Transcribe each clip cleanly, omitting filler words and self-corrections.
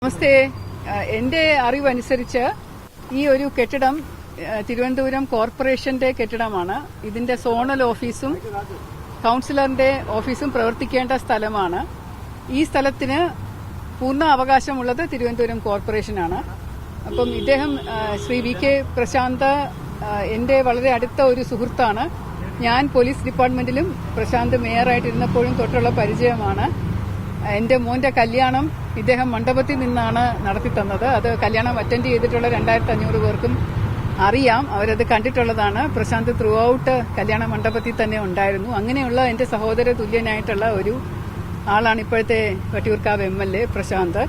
നമസ്തേ. എന്റെ അറിവനുസരിച്ച് ഈ ഒരു കെട്ടിടം തിരുവനന്തപുരം കോർപ്പറേഷന്റെ കെട്ടിടമാണ്. ഇതിന്റെ സോണൽ ഓഫീസും കൌൺസിലറിന്റെ ഓഫീസും പ്രവർത്തിക്കേണ്ട സ്ഥലമാണ്. ഈ സ്ഥലത്തിന് പൂർണ്ണ അവകാശമുള്ളത് തിരുവനന്തപുരം കോർപ്പറേഷനാണ്. അപ്പം ഇദ്ദേഹം ശ്രീ വി കെ പ്രശാന്ത് എന്റെ വളരെ അടുത്ത ഒരു സുഹൃത്താണ്. ഞാൻ പോലീസ് ഡിപ്പാർട്ട്മെന്റിലും പ്രശാന്ത് മേയറായിട്ടിരുന്നപ്പോഴും തൊട്ടുള്ള പരിചയമാണ്. എന്റെ മോന്റെ കല്യാണം ഇദ്ദേഹം മണ്ഡപത്തിൽ നിന്നാണ് നടത്തിത്തന്നത്. അത് കല്യാണം അറ്റൻഡ് ചെയ്തിട്ടുള്ള 2500 പേർക്കും അറിയാം, അവരത് കണ്ടിട്ടുള്ളതാണ്. പ്രശാന്ത് ത്രൂ ഔട്ട് കല്യാണ മണ്ഡപത്തിൽ തന്നെ ഉണ്ടായിരുന്നു. അങ്ങനെയുള്ള എന്റെ സഹോദര തുല്യനായിട്ടുള്ള ഒരു ആളാണ് ഇപ്പോഴത്തെ വട്ടിയൂർക്കാവ് MLA പ്രശാന്ത്.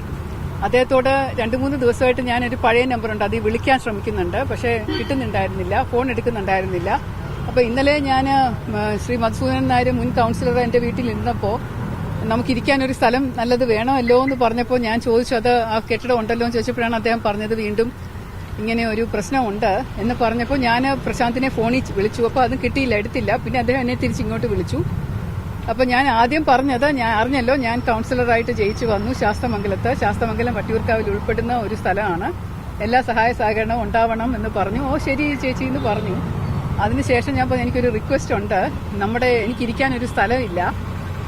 അദ്ദേഹത്തോട് 2-3 ദിവസമായിട്ട് ഞാനൊരു പഴയ നമ്പറുണ്ട്, അത് വിളിക്കാൻ ശ്രമിക്കുന്നുണ്ട്, പക്ഷേ കിട്ടുന്നുണ്ടായിരുന്നില്ല, ഫോൺ എടുക്കുന്നുണ്ടായിരുന്നില്ല. അപ്പൊ ഇന്നലെ ഞാൻ ശ്രീ മധുസൂദനൻ നായർ മുൻ കൌൺസിലർ എന്റെ വീട്ടിൽ ഇരുന്നപ്പോൾ നമുക്കിരിക്കാൻ ഒരു സ്ഥലം നല്ലത് വേണമല്ലോ എന്ന് പറഞ്ഞപ്പോൾ ഞാൻ ചോദിച്ചു, അത് ആ കെട്ടിടം ഉണ്ടല്ലോ എന്ന് ചോദിച്ചപ്പോഴാണ് അദ്ദേഹം പറഞ്ഞത് വീണ്ടും ഇങ്ങനെ ഒരു പ്രശ്നമുണ്ട് എന്ന് പറഞ്ഞപ്പോൾ ഞാൻ പ്രശാന്തിനെ ഫോണിൽ വിളിച്ചു. അപ്പോൾ അത് കിട്ടിയില്ല, എടുത്തില്ല. പിന്നെ അദ്ദേഹം എന്നെ തിരിച്ചിങ്ങോട്ട് വിളിച്ചു. അപ്പൊ ഞാൻ ആദ്യം പറഞ്ഞത്, ഞാൻ അറിഞ്ഞല്ലോ, ഞാൻ കൌൺസിലറായിട്ട് ജയിച്ചു വന്നു ശാസ്തമംഗലം വട്ടിയൂർക്കാവിൽ ഉൾപ്പെടുന്ന ഒരു സ്ഥലമാണ്, എല്ലാ സഹായ സഹകരണവും ഉണ്ടാവണം എന്ന് പറഞ്ഞു. ഓ ശരി ചേച്ചി എന്ന് പറഞ്ഞു. അതിനുശേഷം ഞാൻ പറഞ്ഞു, എനിക്കൊരു റിക്വസ്റ്റ് ഉണ്ട്, എനിക്കിരിക്കാൻ ഒരു സ്ഥലമില്ല,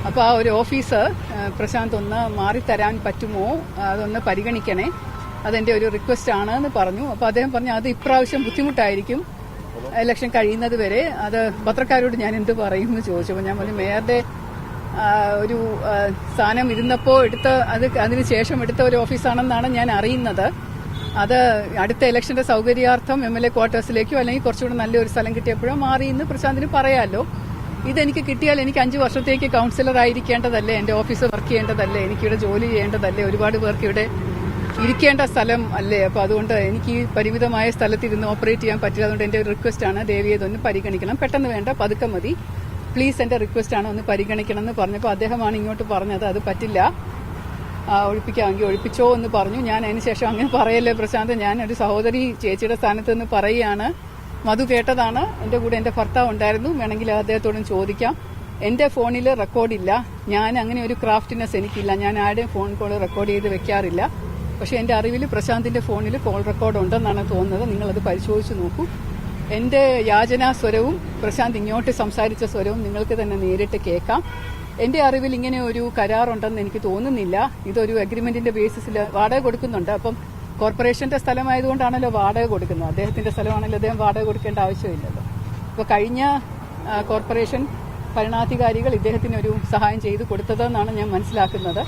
അപ്പോൾ ആ ഒരു ഓഫീസ് പ്രശാന്ത് ഒന്ന് മാറിത്തരാൻ പറ്റുമോ, അതൊന്ന് പരിഗണിക്കണേ, അതെന്റെ ഒരു റിക്വസ്റ്റ് ആണ് എന്ന് പറഞ്ഞു. അപ്പോൾ അദ്ദേഹം പറഞ്ഞു, അത് ഇപ്രാവശ്യം ബുദ്ധിമുട്ടായിരിക്കും, ഇലക്ഷൻ കഴിയുന്നത് വരെ, അത് പത്രക്കാരോട് ഞാൻ എന്ത് പറയും എന്ന് ചോദിച്ചു. അപ്പോൾ ഞാൻ പറഞ്ഞു, മേയറുടെ ഒരു സ്ഥാനം ഇരുന്നപ്പോൾ അതിനുശേഷം എടുത്ത ഒരു ഓഫീസാണെന്നാണ് ഞാൻ അറിയുന്നത്. അത് അടുത്ത ഇലക്ഷന്റെ സൗകര്യാർത്ഥം MLA ക്വാർട്ടേഴ്സിലേക്കോ അല്ലെങ്കിൽ കുറച്ചുകൂടെ നല്ലൊരു സ്ഥലം കിട്ടിയപ്പോഴോ മാറി എന്ന് പ്രശാന്തിന് പറയാമല്ലോ. ഇതെനിക്ക് കിട്ടിയാൽ എനിക്ക് 5 വർഷത്തേക്ക് കൌൺസിലർ ആയിരിക്കേണ്ടതല്ലേ, എന്റെ ഓഫീസ് വർക്ക് ചെയ്യേണ്ടതല്ലേ, എനിക്കിവിടെ ജോലി ചെയ്യേണ്ടതല്ലേ, ഒരുപാട് പേർക്ക് ഇവിടെ ഇരിക്കേണ്ട സ്ഥലം അല്ലേ. അപ്പൊ അതുകൊണ്ട് എനിക്ക് ഈ പരിമിതമായ സ്ഥലത്തിരുന്ന് ഓപ്പറേറ്റ് ചെയ്യാൻ പറ്റില്ല. അതുകൊണ്ട് എന്റെ ഒരു റിക്വസ്റ്റ് ആണ്, ദയവ് ചെയ്തൊന്ന് പരിഗണിക്കണം, പെട്ടെന്ന് വേണ്ട, പതുക്കെ മതി, പ്ലീസ് എന്റെ റിക്വസ്റ്റ് ആണ്, ഒന്ന് പരിഗണിക്കണം എന്ന് പറഞ്ഞപ്പോൾ അദ്ദേഹമാണ് ഇങ്ങോട്ട് പറഞ്ഞത്, അത് പറ്റില്ല, ഒഴിപ്പിക്കാമെങ്കിൽ ഒഴിപ്പിച്ചോ എന്ന് പറഞ്ഞു. ഞാൻ അതിനുശേഷം അങ്ങനെ പറയല്ലേ പ്രശാന്ത്, ഞാൻ ഒരു സഹോദരി ചേച്ചിയുടെ സ്ഥാനത്ത് നിന്ന് പറയുകയാണ്. മധു കേട്ടതാണ്, എന്റെ കൂടെ എന്റെ ഭർത്താവ് ഉണ്ടായിരുന്നു, വേണമെങ്കിൽ അദ്ദേഹത്തോടും ചോദിക്കാം. എന്റെ ഫോണിൽ റെക്കോർഡില്ല, ഞാൻ അങ്ങനെ ഒരു ക്രാഫ്റ്റിനെസ് എനിക്കില്ല, ഞാൻ ആരുടെയും ഫോൺ കോൾ റെക്കോർഡ് ചെയ്ത് വെക്കാറില്ല. പക്ഷെ എന്റെ അറിവിൽ പ്രശാന്തിന്റെ ഫോണിൽ കോൾ റെക്കോർഡ് ഉണ്ടെന്നാണ് തോന്നുന്നത്. നിങ്ങളത് പരിശോധിച്ച് നോക്കൂ. എന്റെ യാചനാ സ്വരവും പ്രശാന്ത് ഇങ്ങോട്ട് സംസാരിച്ച സ്വരവും നിങ്ങൾക്ക് തന്നെ നേരിട്ട് കേൾക്കാം. എന്റെ അറിവിൽ ഇങ്ങനെ ഒരു കരാറുണ്ടെന്ന് എനിക്ക് തോന്നുന്നില്ല. ഇതൊരു അഗ്രിമെന്റിന്റെ ബേസിസിൽ വാടക കൊടുക്കുന്നുണ്ട്. അപ്പം കോർപ്പറേഷന്റെ സ്ഥലമായതുകൊണ്ടാണല്ലോ വാടക കൊടുക്കുന്നത്. അദ്ദേഹത്തിന്റെ സ്ഥലമാണല്ലോ, അദ്ദേഹം വാടക കൊടുക്കേണ്ട ആവശ്യമില്ലല്ലോ. അപ്പോൾ കഴിഞ്ഞ കോർപ്പറേഷൻ ഭരണാധികാരികൾ ഇദ്ദേഹത്തിന് ഒരു സഹായം ചെയ്തു കൊടുത്തതെന്നാണ് ഞാൻ മനസ്സിലാക്കുന്നത്.